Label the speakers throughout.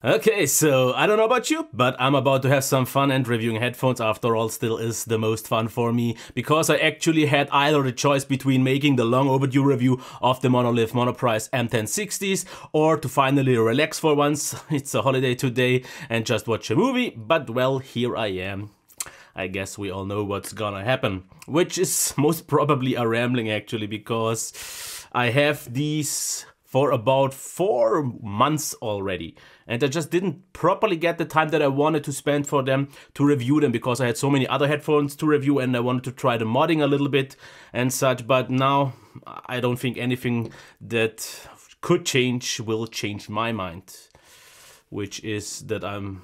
Speaker 1: Okay, so I don't know about you, but I'm about to have some fun, and reviewing headphones after all still is the most fun for me, because I actually had either the choice between making the long overdue review of the Monolith Monoprice M1060s or to finally relax for once. It's a holiday today and just watch a movie, but well, here I am. I guess we all know what's gonna happen, which is most probably a rambling actually, because I have these for about 4 months already, and I just didn't properly get the time that I wanted to spend for them to review them, because I had so many other headphones to review and I wanted to try the modding a little bit and such. But now I don't think anything that could change will change my mind, which is that I'm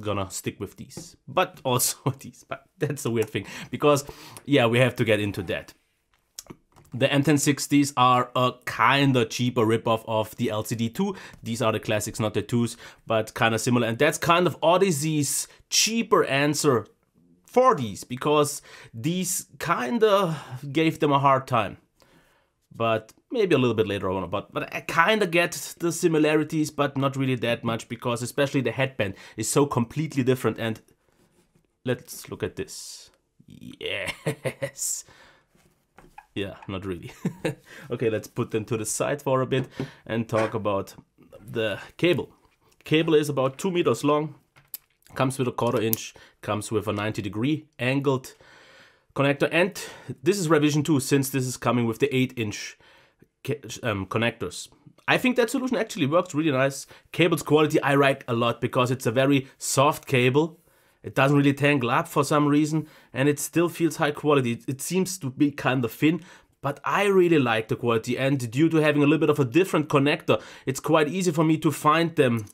Speaker 1: gonna stick with these, but also these. But that's a weird thing, because yeah, we have to get into that. The M1060s are a kinda cheaper ripoff of the LCD2. These are the classics, not the 2s, but kinda similar. And that's kind of Audeze's cheaper answer for these, because these kinda gave them a hard time. But maybe a little bit later on, but I kinda get the similarities, but not really that much, because especially the headband is so completely different. And let's look at this. Yes. Yeah, not really. Okay, let's put them to the side for a bit and talk about the cable. Cable is about 2 meters long, comes with a 1/4 inch, comes with a 90-degree angled connector, and this is revision 2, since this is coming with the 8-inch connectors. I think that solution actually works really nice. Cable's quality I like a lot, because it's a very soft cable. It doesn't really tangle up for some reason, and it still feels high quality. It seems to be kind of thin, but I really like the quality, and due to having a little bit of a different connector, it's quite easy for me to find them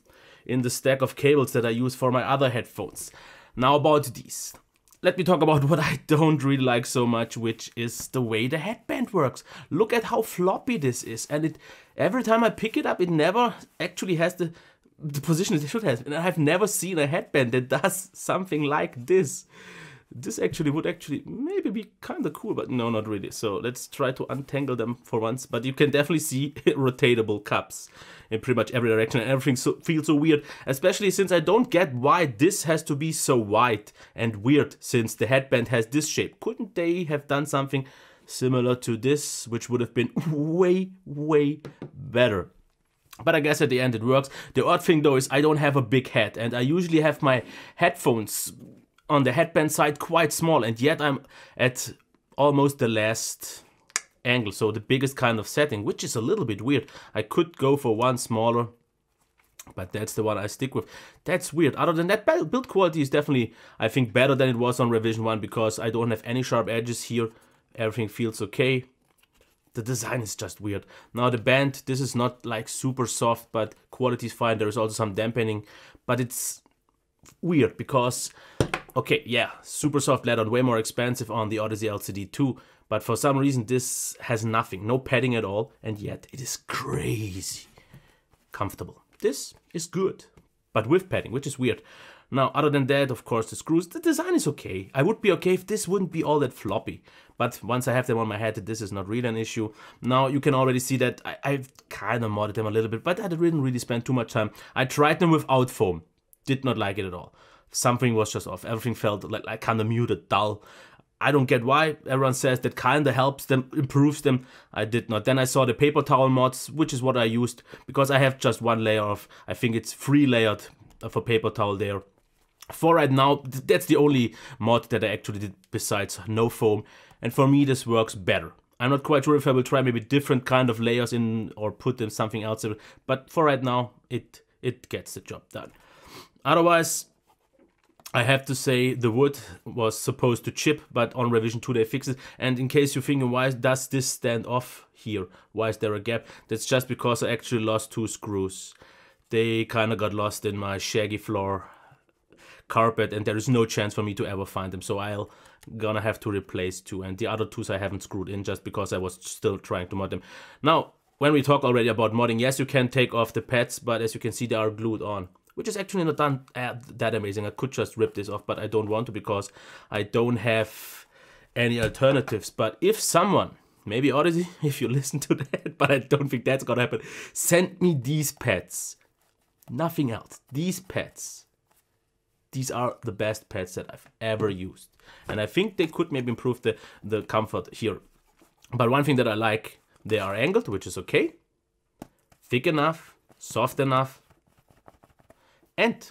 Speaker 1: in the stack of cables that I use for my other headphones. Now about these. Let me talk about what I don't really like so much, which is the way the headband works. Look at how floppy this is, and every time I pick it up, it never actually has the position it should have. And I have never seen a headband that does something like this. This actually would maybe be kind of cool, but no, not really. So let's try to untangle them for once. But you can definitely see rotatable cups in pretty much every direction, and everything feels so weird, especially since I don't get why this has to be so wide and weird, since the headband has this shape. Couldn't they have done something similar to this, which would have been way, way better? But I guess at the end it works. The odd thing though is I don't have a big head, and I usually have my headphones on the headband side quite small, and yet I'm at almost the last angle, so the biggest kind of setting, which is a little bit weird. I could go for one smaller, but that's the one I stick with. That's weird. Other than that, build quality is definitely, I think, better than it was on revision 1, because I don't have any sharp edges here. Everything feels okay. The design is just weird. Now the band, this is not like super soft, but quality is fine. There is also some dampening, but it's weird because, okay, yeah, super soft leather, way more expensive on the Audeze LCD2, but for some reason this has nothing, no padding at all, and yet it is crazy comfortable. This is good, but with padding, which is weird. Now, other than that, of course, the screws, the design is okay. I would be okay if this wouldn't be all that floppy. But once I have them on my head, this is not really an issue. Now, you can already see that I've kind of modded them a little bit, but I didn't really spend too much time. I tried them without foam. Did not like it at all. Something was just off. Everything felt like kind of muted, dull. I don't get why. Everyone says that kind of helps them, improves them. I did not. Then I saw the paper towel mods, which is what I used, because I have just one layer of, I think it's 3 layered for paper towel there. For right now, that's the only mod that I actually did besides no foam, and for me this works better. I'm not quite sure if I will try maybe different kind of layers in or put them something else, but for right now it gets the job done. Otherwise, I have to say the wood was supposed to chip, but on revision 2 they fixed it. And in case you're thinking, why does this stand off here? Why is there a gap? That's just because I actually lost 2 screws. They kind of got lost in my shaggy floor carpet, and there is no chance for me to ever find them, so I'll gonna have to replace 2, and the other 2s I haven't screwed in just because I was still trying to mod them. Now, when we talk already about modding, yes, you can take off the pads, but as you can see, they are glued on, which is actually not done that amazing. I could just rip this off, but I don't want to, because I don't have any alternatives. But if someone, maybe Audeze, if you listen to that, but I don't think that's gonna happen, send me these pads. Nothing else. These pads, these are the best pads that I've ever used. And I think they could maybe improve the comfort here. But one thing that I like, they are angled, which is okay. Thick enough, soft enough. And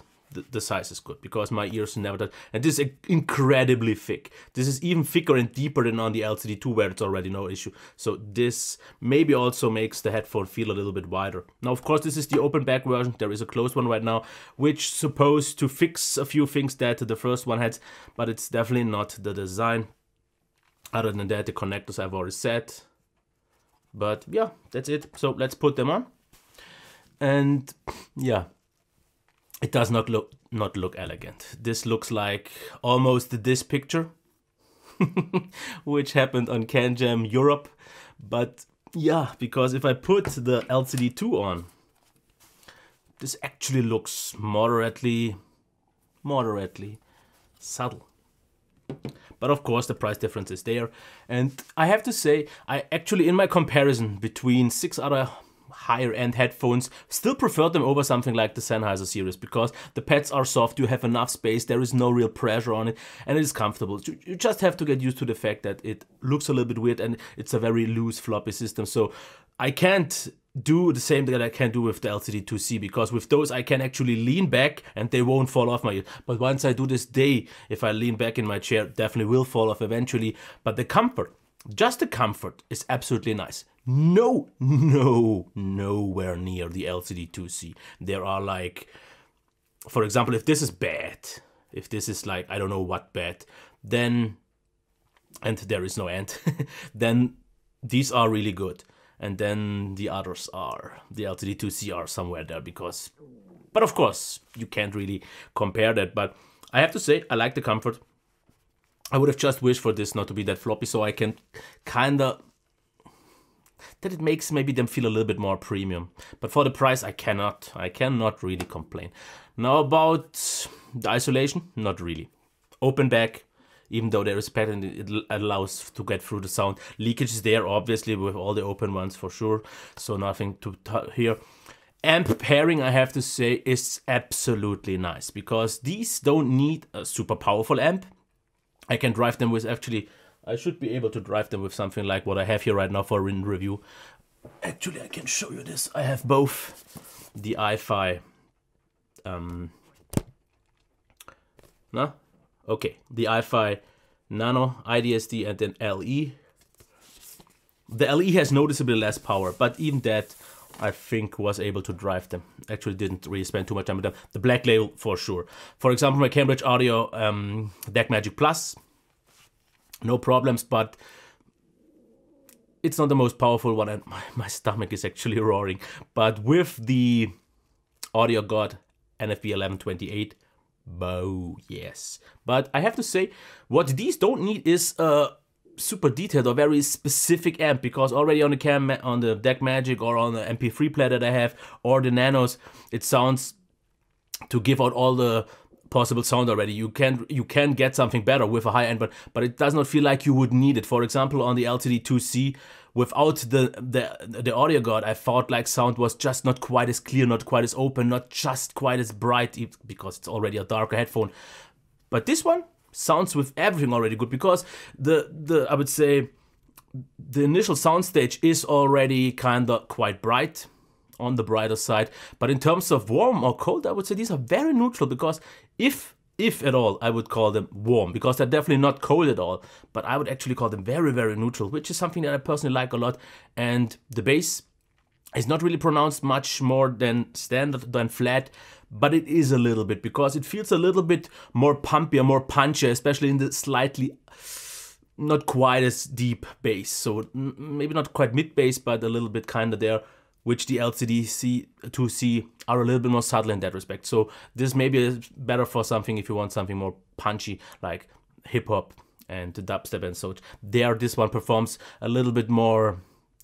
Speaker 1: the size is good, because my ears never done. And this is incredibly thick. This is even thicker and deeper than on the LCD2, where it's already no issue. So this maybe also makes the headphone feel a little bit wider. Now, of course, this is the open back version. There is a closed one right now, which is supposed to fix a few things that the first one had, but it's definitely not the design. Other than that, the connectors I've already said. But yeah, that's it. So let's put them on. And yeah, it does not look elegant. This looks like almost this picture, which happened on CanJam Europe. But yeah, because if I put the LCD2 on, this actually looks moderately subtle. But of course, the price difference is there. And I have to say, I actually, in my comparison between 6 other higher end headphones, still prefer them over something like the Sennheiser series, because the pads are soft, you have enough space, there is no real pressure on it, and it is comfortable. You just have to get used to the fact that it looks a little bit weird and it's a very loose floppy system. So I can't do the same that I can do with the LCD2C, because with those I can actually lean back and they won't fall off my ear. But once I do this, if I lean back in my chair, definitely will fall off eventually. But the comfort, just the comfort, is absolutely nice. Nowhere near the LCD2C. There are like, for example, if this is bad, if this is like, I don't know what bad, then, and there is no end, then these are really good. And then the others are, the LCD2C are somewhere there, because, but of course, you can't really compare that. But I have to say, I like the comfort. I would have just wished for this not to be that floppy, so I can kinda, that it makes maybe them feel a little bit more premium. But for the price, I cannot really complain. Now about the isolation, not really. Open back, even though there is a pattern, it allows to get through the sound. Leakage is there, obviously, with all the open ones for sure. So nothing to here. Amp pairing, I have to say, is absolutely nice, because these don't need a super powerful amp. I can drive them with, actually, I should be able to drive them with something like what I have here right now for a review. Actually, I can show you this. I have both the iFi, no? Okay, the iFi Nano, IDSD, and then LE. The LE has noticeably less power, but even that, I think, was able to drive them. Actually didn't really spend too much time with them. The Black Label, for sure. For example, my Cambridge Audio DAC Magic Plus, no problems, but it's not the most powerful one, and my stomach is actually roaring. But with the Audio God NFB 1128, oh yes. But I have to say, what these don't need is a super detailed or very specific amp, because already on the on the DAC Magic or on the MP3 player that I have, or the Nanos, it sounds to give out all the possible sound already. You can get something better with a high end, but it does not feel like you would need it. For example, on the LCD2C, without the Audio God, I thought like sound was just not quite as clear, not quite as open, not just quite as bright, because it's already a darker headphone. But this one sounds with everything already good, because I would say the initial Soundstage is already kinda quite bright, on the brighter side. But in terms of warm or cold, I would say these are very neutral, because if at all, I would call them warm, because they're definitely not cold at all. But I would actually call them very, very neutral, which is something that I personally like a lot. And the bass is not really pronounced much more than standard, than flat, but it is a little bit, because it feels a little bit more pumpier, more punchier, especially in the slightly not quite as deep bass. So maybe not quite mid bass, but a little bit kind of there, which the LCD2C are a little bit more subtle in that respect. So this maybe is better for something if you want something more punchy, like hip hop and dubstep and such. There, this one performs a little bit more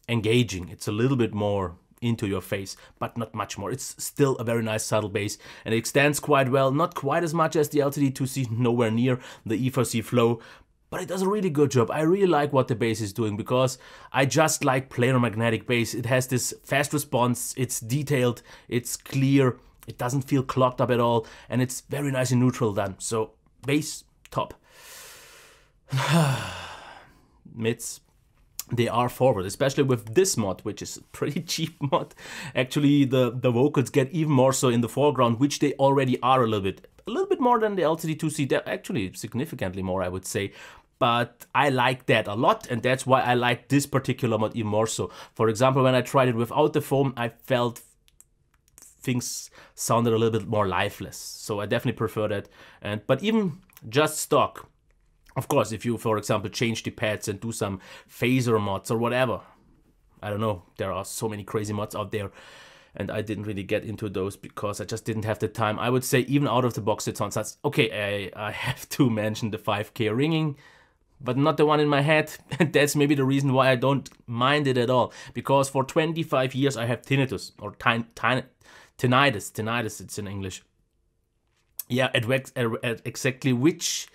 Speaker 1: engaging. It's a little bit more into your face, but not much more. It's still a very nice subtle bass, and it extends quite well. Not quite as much as the LCD2C, nowhere near the E4C Flow, but it does a really good job. I really like what the bass is doing, because I just like planar magnetic bass. It has this fast response, it's detailed, it's clear, It doesn't feel clogged up at all, and it's very nice and neutral done. So bass, top. Mids, they are forward, especially with this mod, which is a pretty cheap mod. Actually, the vocals get even more so in the foreground, which they already are a little bit more than the LCD2C. They're actually significantly more, I would say. But I like that a lot, and that's why I like this particular mod even more so. For example, when I tried it without the foam, I felt things sounded a little bit more lifeless. So I definitely prefer that. But even just stock, of course, if you, for example, change the pads and do some phaser mods or whatever, I don't know, there are so many crazy mods out there, and I didn't really get into those because I just didn't have the time. I would say even out of the box it sounds nice. Okay, I have to mention the 5K ringing, but not the one in my head. And that's maybe the reason why I don't mind it at all. Because for 25 years I have tinnitus, or tinnitus, it's in English. Yeah, at exactly which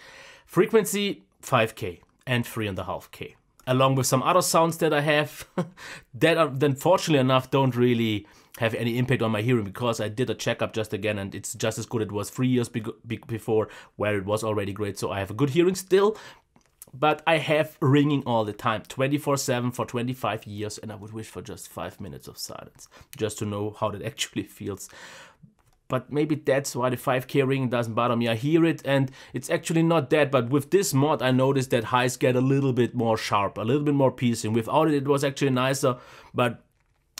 Speaker 1: frequency? 5K and 3.5K. Along with some other sounds that I have that are, then fortunately enough, don't really have any impact on my hearing, because I did a checkup just again and it's just as good as it was 3 years before, where it was already great. So I have a good hearing still, but I have ringing all the time, 24/7 for 25 years, and I would wish for just 5 minutes of silence, just to know how that actually feels. But maybe that's why the 5K ringing doesn't bother me. I hear it and it's actually not that, but with this mod I noticed that highs get a little bit more sharp, a little bit more piercing. Without it, it was actually nicer, but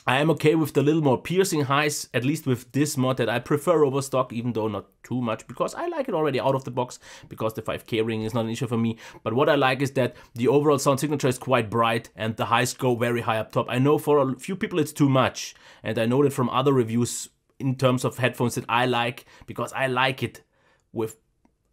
Speaker 1: I am okay with the little more piercing highs, at least with this mod, that I prefer over stock, even though not too much, because I like it already out of the box, because the 5K ring is not an issue for me. But what I like is that the overall sound signature is quite bright and the highs go very high up top. I know for a few people it's too much, and I know that from other reviews in terms of headphones that I like, because I like it with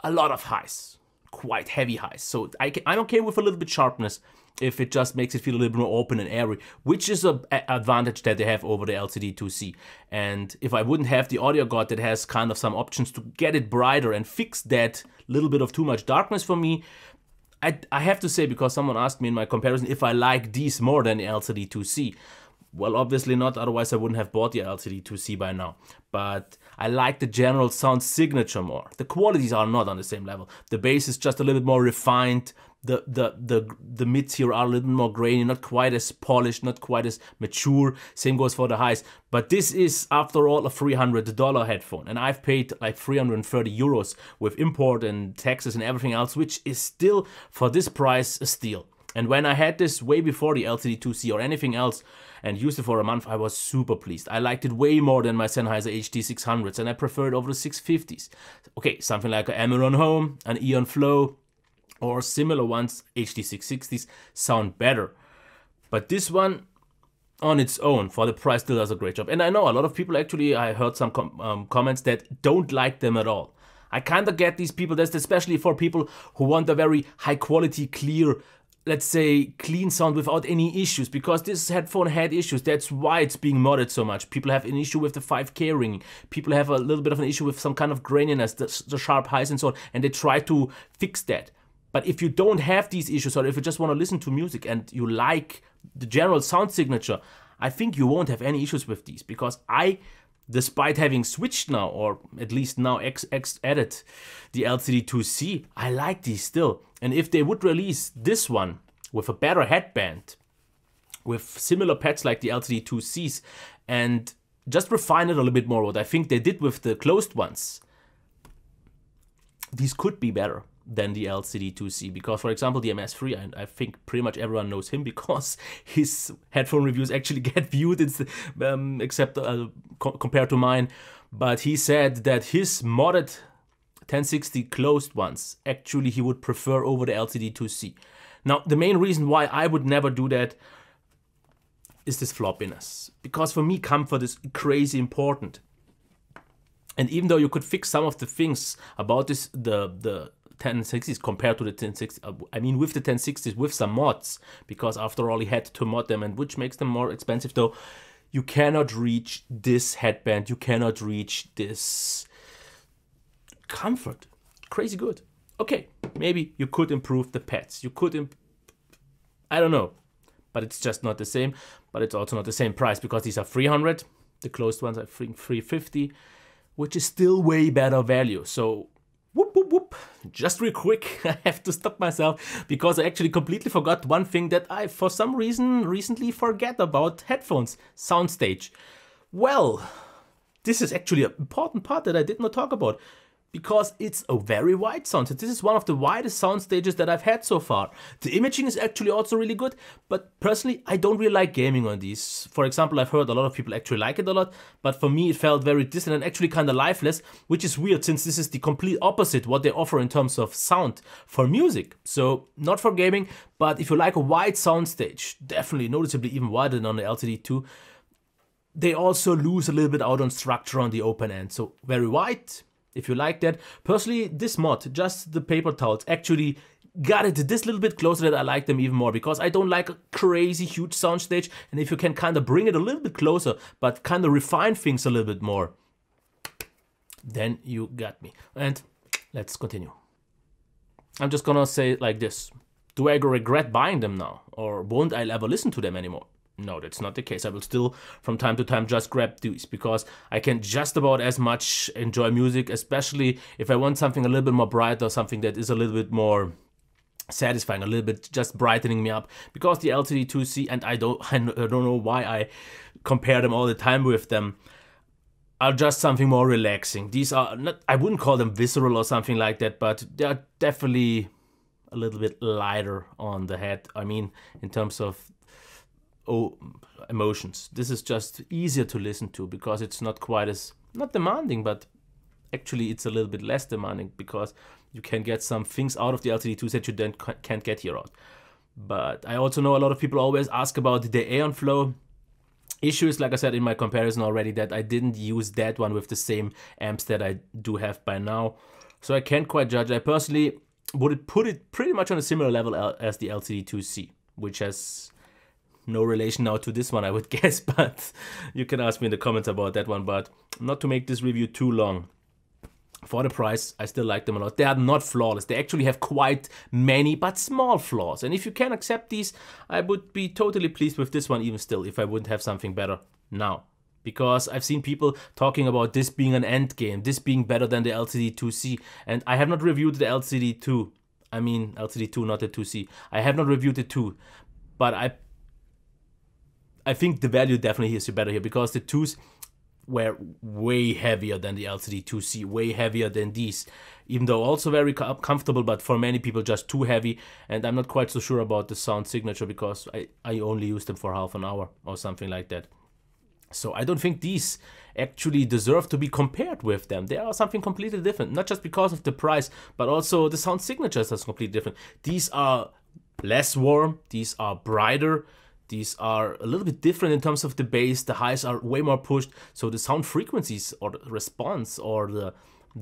Speaker 1: a lot of highs, quite heavy highs. So I'm okay with a little bit sharpness, if it just makes it feel a little bit more open and airy, which is an advantage that they have over the LCD2C. And if I wouldn't have the audio guard that has kind of some options to get it brighter and fix that little bit of too much darkness for me, I have to say, because someone asked me in my comparison if I like these more than the LCD2C. Well, obviously not, otherwise I wouldn't have bought the LCD2C by now. But I like the general sound signature more. The qualities are not on the same level. The bass is just a little bit more refined. The mids here are a little bit more grainy, not quite as polished, not quite as mature. Same goes for the highs. But this is, after all, a $300 headphone. And I've paid like 330 euros with import and taxes and everything else, which is still, for this price, a steal. And when I had this way before the LCD2C or anything else and used it for a month, I was super pleased. I liked it way more than my Sennheiser HD600s, and I prefer it over the 650s. Okay, something like an Amaron Home, an Eon Flow, or similar ones, HD660s, sound better. But this one, on its own, for the price, still does a great job. And I know a lot of people, actually, I heard some comments that don't like them at all. I kind of get these people. That's especially for people who want a very high quality, clear, let's say, clean sound without any issues, because this headphone had issues. That's why it's being modded so much. People have an issue with the 5K ringing. People have a little bit of an issue with some kind of graininess, the sharp highs and so on, and they try to fix that. But if you don't have these issues, or if you just want to listen to music and you like the general sound signature, I think you won't have any issues with these, because I, despite having switched now, or at least now added the LCD2C, I like these still. And if they would release this one with a better headband, with similar pads like the LCD2Cs, and just refine it a little bit more, what I think they did with the closed ones, these could be better than the LCD2C. Because, for example, the MS3, I think pretty much everyone knows him, because his headphone reviews actually get viewed, except compared to mine. But he said that his modded 1060 closed ones, actually he would prefer over the LCD2C. Now, the main reason why I would never do that is this floppiness. Because for me, comfort is crazy important. And even though you could fix some of the things about this, the 1060s compared to the 1060, I mean with the 1060s, with some mods, because after all he had to mod them, and which makes them more expensive, though, you cannot reach this headband, you cannot reach this comfort. Crazy good. Okay, maybe you could improve the pads, you could I don't know, but it's just not the same. But it's also not the same price, because these are 300, the closed ones I think 350, which is still way better value. So whoop, whoop, whoop. Just real quick, I have to stop myself because I actually completely forgot one thing that I, for some reason, recently forget about headphones. Soundstage. Well, this is actually an important part that I did not talk about because it's a very wide soundstage. This is one of the widest sound stages that I've had so far. The imaging is actually also really good, but personally, I don't really like gaming on these. For example, I've heard a lot of people actually like it a lot, but for me it felt very distant and actually kind of lifeless, which is weird since this is the complete opposite what they offer in terms of sound for music. So not for gaming, but if you like a wide soundstage, definitely noticeably even wider than on the LCD2, they also lose a little bit out on structure on the open end. So very wide. If you like that. Personally, this mod, just the paper towels, actually got it this little bit closer that I like them even more because I don't like a crazy huge soundstage, and if you can kind of bring it a little bit closer but kind of refine things a little bit more, then you got me. And let's continue. I'm just gonna say it like this. Do I regret buying them now, or won't I ever listen to them anymore? No, that's not the case. I will still, from time to time, just grab these because I can just about as much enjoy music, especially if I want something a little bit more bright or something that is a little bit more satisfying, a little bit just brightening me up. Because the LCD2C, and I don't know why I compare them all the time with them, are just something more relaxing. These are not, I wouldn't call them visceral or something like that, but they are definitely a little bit lighter on the head. I mean, in terms of emotions. This is just easier to listen to because it's not quite as, not demanding, but actually it's a little bit less demanding because you can get some things out of the LCD2 that you then can't get here out. But I also know a lot of people always ask about the aeon flow issues, like I said in my comparison already, that I didn't use that one with the same amps that I do have by now. So I can't quite judge. I personally would put it pretty much on a similar level as the LCD2C, which has no relation now to this one, I would guess, but you can ask me in the comments about that one. But not to make this review too long, for the price, I still like them a lot. They are not flawless. They actually have quite many, but small flaws. And if you can accept these, I would be totally pleased with this one even still, if I wouldn't have something better now. Because I've seen people talking about this being an end game, this being better than the LCD2C, and I have not reviewed the LCD2. I mean, LCD2, not the 2C. I have not reviewed the 2, but I think the value definitely is better here because the 2s were way heavier than the LCD2C, way heavier than these. Even though also very comfortable, but for many people just too heavy. And I'm not quite so sure about the sound signature because I only used them for half an hour or something like that. So I don't think these actually deserve to be compared with them. They are something completely different, not just because of the price, but also the sound signatures are completely different. These are less warm, these are brighter, these are a little bit different in terms of the bass. The highs are way more pushed, so the sound frequencies or the response or the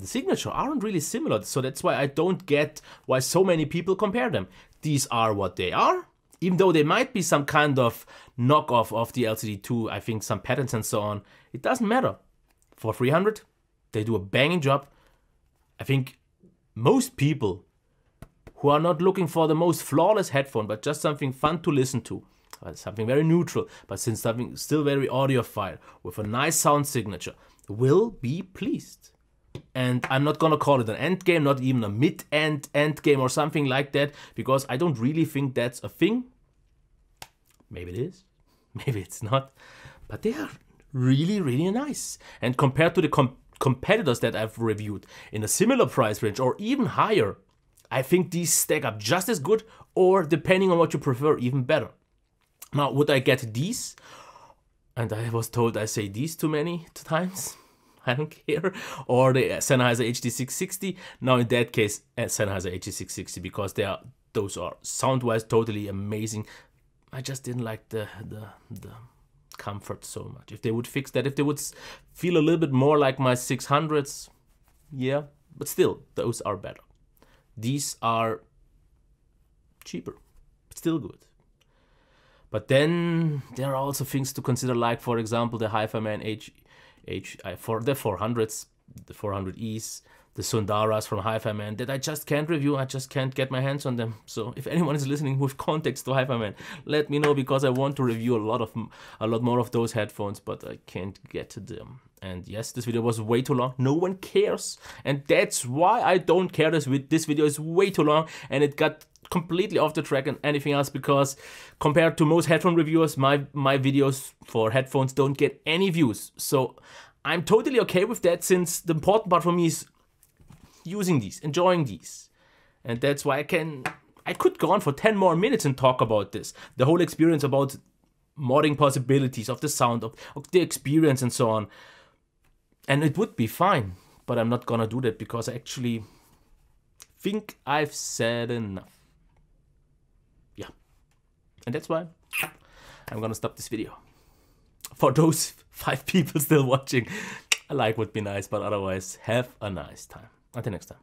Speaker 1: signature aren't really similar. So that's why I don't get why so many people compare them. These are what they are, even though they might be some kind of knockoff of the LCD2, I think some patents and so on. It doesn't matter. For 300, they do a banging job. I think most people who are not looking for the most flawless headphone, but just something fun to listen to, something very neutral, but since something still very audiophile with a nice sound signature, will be pleased. And I'm not gonna call it an end game, not even a mid-end end game or something like that, because I don't really think that's a thing. Maybe it is, maybe it's not, but they are really, really nice. And compared to the competitors that I've reviewed in a similar price range or even higher, I think these stack up just as good, or depending on what you prefer, even better. Now, would I get these? And I was told I say these too many times. I don't care. Or the Sennheiser HD660. Now, in that case, Sennheiser HD660, because those are sound-wise totally amazing. I just didn't like the comfort so much. If they would fix that, if they would feel a little bit more like my 600s, yeah. But still, those are better. These are cheaper, but still good. But then there are also things to consider, like, for example, the Hi-Fi-Man for the 400s, the 400Es, the Sundaras from Hi-Fi-Man that I just can't review. I just can't get my hands on them. So if anyone is listening with context to Hi-Fi-Man, let me know, because I want to review a lot more of those headphones, but I can't get to them. And yes, this video was way too long. No one cares. And that's why I don't care. This video is way too long and it got completely off the track and anything else, because compared to most headphone reviewers, my videos for headphones don't get any views. So I'm totally okay with that, since the important part for me is using these, enjoying these. And that's why I could go on for 10 more minutes and talk about this. The whole experience, about modding possibilities of the sound, of the experience and so on. And it would be fine, but I'm not gonna do that because I actually think I've said enough. Yeah. And that's why I'm gonna stop this video. For those 5 people still watching, a like would be nice, but otherwise, have a nice time. Until next time.